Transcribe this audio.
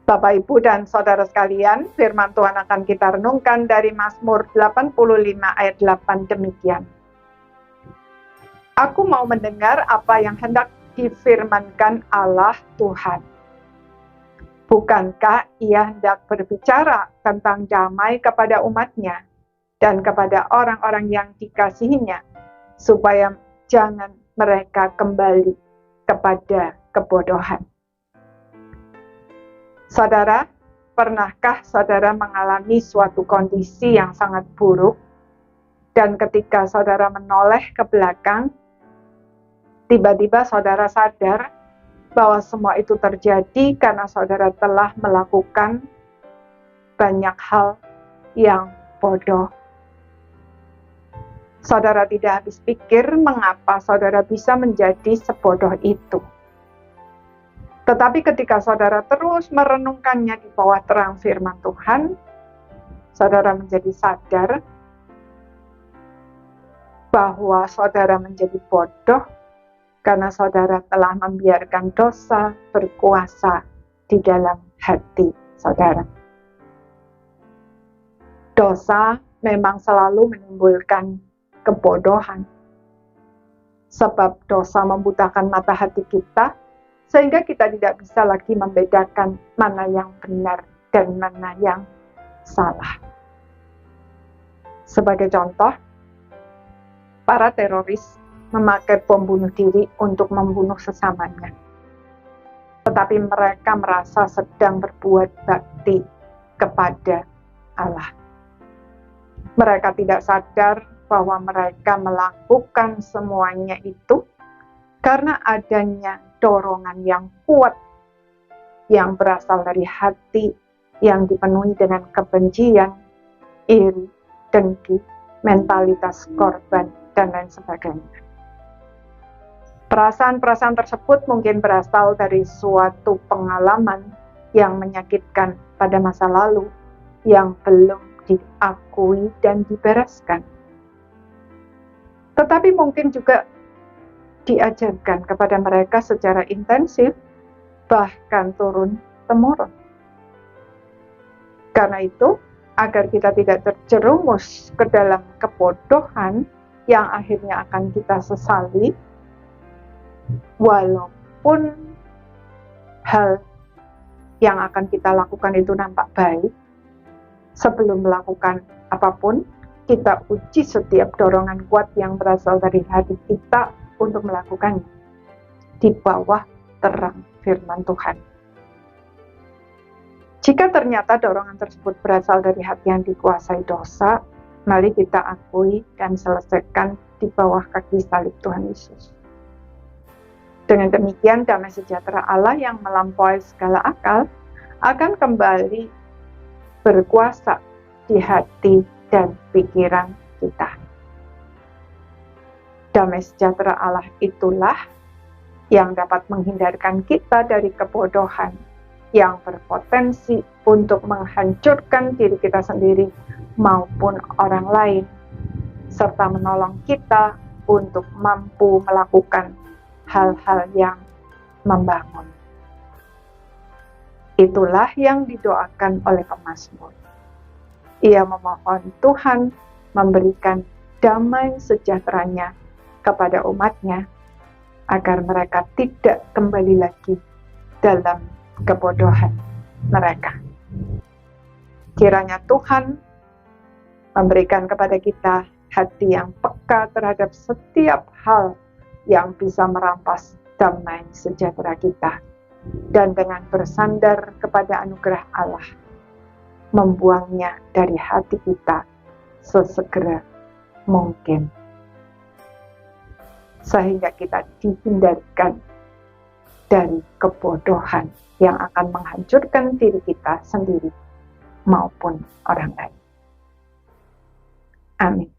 Bapak, Ibu, dan Saudara sekalian, firman Tuhan akan kita renungkan dari Mazmur 85 ayat 8 demikian. Aku mau mendengar apa yang hendak difirmankan Allah Tuhan. Bukankah Ia hendak berbicara tentang damai kepada umat-Nya dan kepada orang-orang yang dikasihinya, supaya jangan mereka kembali kepada kebodohan. Saudara, pernahkah saudara mengalami suatu kondisi yang sangat buruk, dan ketika saudara menoleh ke belakang, tiba-tiba saudara sadar bahwa semua itu terjadi karena saudara telah melakukan banyak hal yang bodoh. Saudara tidak habis pikir mengapa saudara bisa menjadi sebodoh itu. Tetapi ketika saudara terus merenungkannya di bawah terang firman Tuhan, saudara menjadi sadar bahwa saudara menjadi bodoh karena saudara telah membiarkan dosa berkuasa di dalam hati saudara. Dosa memang selalu menimbulkan kebodohan, sebab dosa membutakan mata hati kita, sehingga kita tidak bisa lagi membedakan mana yang benar dan mana yang salah. Sebagai contoh, para teroris memakai bom bunuh diri untuk membunuh sesamanya. Tetapi mereka merasa sedang berbuat bakti kepada Allah. Mereka tidak sadar bahwa mereka melakukan semuanya itu karena adanya dorongan yang kuat yang berasal dari hati yang dipenuhi dengan kebencian, iri, dengki, mentalitas korban, dan lain sebagainya. Perasaan-perasaan tersebut mungkin berasal dari suatu pengalaman yang menyakitkan pada masa lalu yang belum diakui dan dibereskan. Tetapi mungkin juga diajarkan kepada mereka secara intensif, bahkan turun-temurun. Karena itu, agar kita tidak terjerumus ke dalam kebodohan yang akhirnya akan kita sesali, walaupun hal yang akan kita lakukan itu nampak baik, sebelum melakukan apapun, kita uji setiap dorongan kuat yang berasal dari hati kita untuk melakukannya di bawah terang firman Tuhan. Jika ternyata dorongan tersebut berasal dari hati yang dikuasai dosa, mari kita akui dan selesaikan di bawah kaki salib Tuhan Yesus. Dengan demikian, damai sejahtera Allah yang melampaui segala akal akan kembali berkuasa di hati dan pikiran kita. Damai sejahtera Allah itulah yang dapat menghindarkan kita dari kebodohan yang berpotensi untuk menghancurkan diri kita sendiri maupun orang lain, serta menolong kita untuk mampu melakukan hal-hal yang membangun. Itulah yang didoakan oleh pemazmur. Ia memohon Tuhan memberikan damai sejahteranya kepada umat-Nya, agar mereka tidak kembali lagi dalam kebodohan mereka. Kiranya Tuhan memberikan kepada kita hati yang peka terhadap setiap hal yang bisa merampas damai sejahtera kita, dan dengan bersandar kepada anugerah Allah, membuangnya dari hati kita sesegera mungkin, sehingga kita dihindarkan dari kebodohan yang akan menghancurkan diri kita sendiri maupun orang lain. Amin.